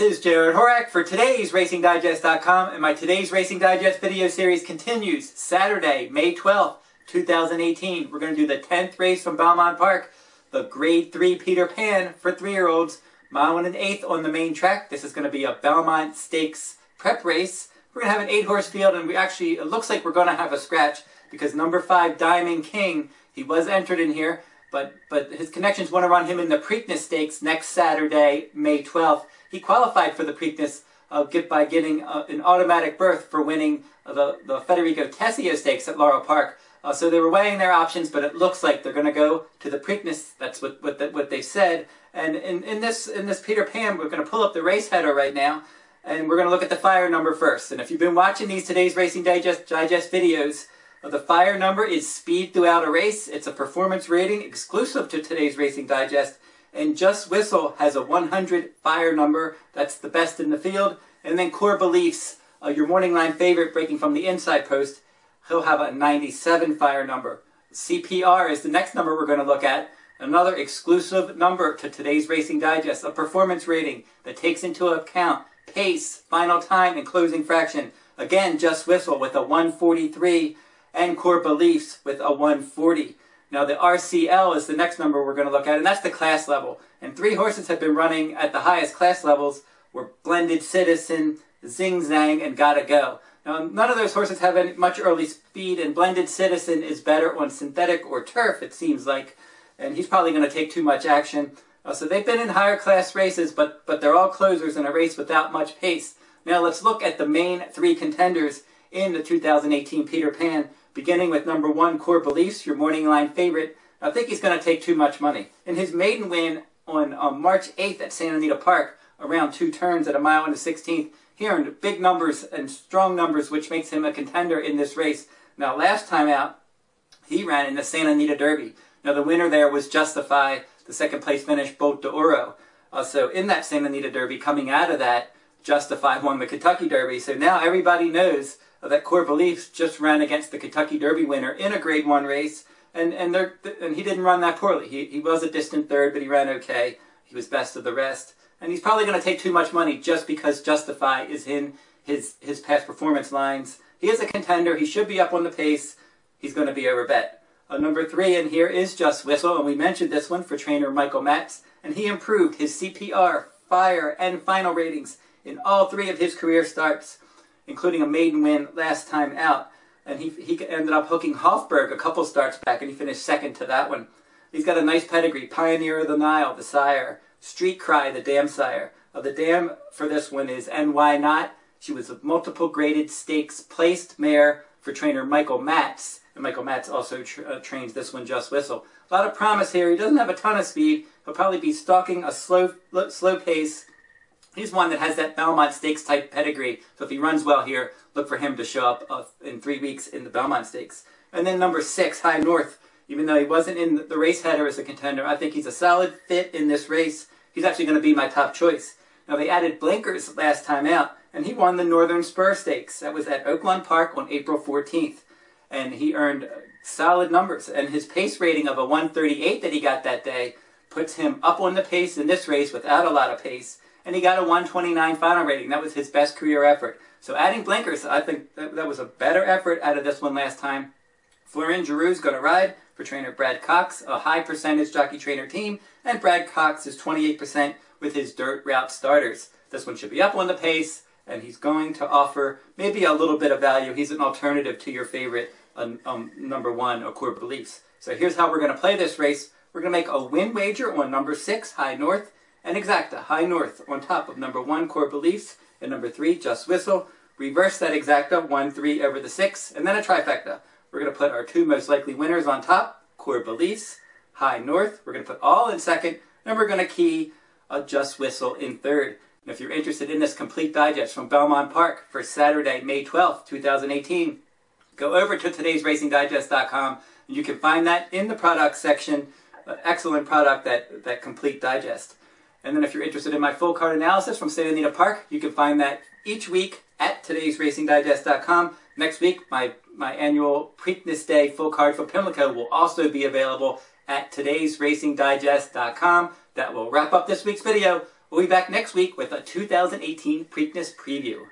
is Jared Horak for today's RacingDigest.com, and my Today's Racing Digest video series continues Saturday, May 12th, 2018. We're going to do the 10th race from Belmont Park, the Grade 3 Peter Pan for 3-year-olds, mile 1 1/8 on the main track. This is going to be a Belmont Stakes prep race. We're going to have an 8-horse field, and it looks like we're going to have a scratch because number 5, Diamond King, he was entered in here, but his connections want to run him in the Preakness Stakes next Saturday, May 12th. He qualified for the Preakness by getting an automatic berth for winning the Federico Tessio Stakes at Laurel Park. So they were weighing their options, but it looks like they're going to go to the Preakness. That's what they said. And in this Peter Pan, we're going to pull up the race header right now, and we're going to look at the fire number first. And if you've been watching these Today's Racing Digest videos, the fire number is speed throughout a race. It's a performance rating exclusive to Today's Racing Digest. And Just Whistle has a 100 fire number. That's the best in the field. And then Core Beliefs, your morning line favorite breaking from the inside post, he'll have a 97 fire number. CPR is the next number we're going to look at. Another exclusive number to Today's Racing Digest, a performance rating that takes into account pace, final time, and closing fraction. Again, Just Whistle with a 143 and Core Beliefs with a 140. Now the RCL is the next number we're going to look at, and that's the class level. And 3 horses have been running at the highest class levels were Blended Citizen, Zing Zang, and Gotta Go. Now none of those horses have much early speed, and Blended Citizen is better on synthetic or turf, it seems like. And he's probably going to take too much action. So they've been in higher class races, but they're all closers in a race without much pace. Now let's look at the main 3 contenders in the 2018 Peter Pan, beginning with number 1, Core Beliefs, your morning line favorite. I think he's going to take too much money. In his maiden win on March 8th at Santa Anita Park, around 2 turns at a mile and a 16th, he earned big numbers and strong numbers, which makes him a contender in this race. Now last time out, he ran in the Santa Anita Derby. Now the winner there was Justify, the second place finish, Boat de Oro. So in that Santa Anita Derby, coming out of that, Justify won the Kentucky Derby. So now everybody knows that Core Beliefs just ran against the Kentucky Derby winner in a Grade 1 race, and he didn't run that poorly. He was a distant third, but he ran okay. He was best of the rest. And he's probably going to take too much money just because Justify is in his past performance lines. He is a contender. He should be up on the pace. He's going to be overbet. Number 3 in here is Just Whistle, and we mentioned this one for trainer Michael Matz, and he improved his CPR, fire, and final ratings in all 3 of his career starts, including a maiden win last time out. And he ended up hooking Hofburg a couple starts back, and he finished second to that one. He's got a nice pedigree. Pioneer of the Nile, the sire. Street Cry, the dam sire. The dam for this one is NY Not. She was a multiple graded stakes placed mare for trainer Michael Matz. And Michael Matz also trains this one, Just Whistle. A lot of promise here. He doesn't have a ton of speed. He'll probably be stalking a slow pace. He's one that has that Belmont Stakes type pedigree. So if he runs well here, look for him to show up in 3 weeks in the Belmont Stakes. And then number 6, High North. Even though he wasn't in the race header as a contender, I think he's a solid fit in this race. He's actually going to be my top choice. Now they added blinkers last time out, and he won the Northern Spur Stakes. That was at Oaklawn Park on April 14th. And he earned solid numbers. And his pace rating of a 138 that he got that day puts him up on the pace in this race without a lot of pace. And he got a 129 final rating. That was his best career effort. So adding blinkers, I think that was a better effort out of this one last time. Florian Giroux's going to ride for trainer Brad Cox, a high percentage jockey trainer team. And Brad Cox is 28% with his dirt route starters. This one should be up on the pace, and he's going to offer maybe a little bit of value. He's an alternative to your favorite number 1, or Core Beliefs. So here's how we're going to play this race. We're going to make a win wager on number 6, High North, and exacta, High North on top of number 1, Core Beliefs, and number 3, Just Whistle. Reverse that exacta, 1-3 over the 6, and then a trifecta. We're going to put our 2 most likely winners on top, Core Beliefs, High North. We're going to put all in second, and we're going to key a Just Whistle in third. And if you're interested in this complete digest from Belmont Park for Saturday, May 12th, 2018, go over to today'sracingdigest.com, and you can find that in the product section. Excellent product, that complete digest. And then if you're interested in my full card analysis from Santa Anita Park, you can find that each week at today'sracingdigest.com. Next week, my annual Preakness Day full card for Pimlico will also be available at today'sracingdigest.com. That will wrap up this week's video We'll be back next week with a 2018 Preakness preview.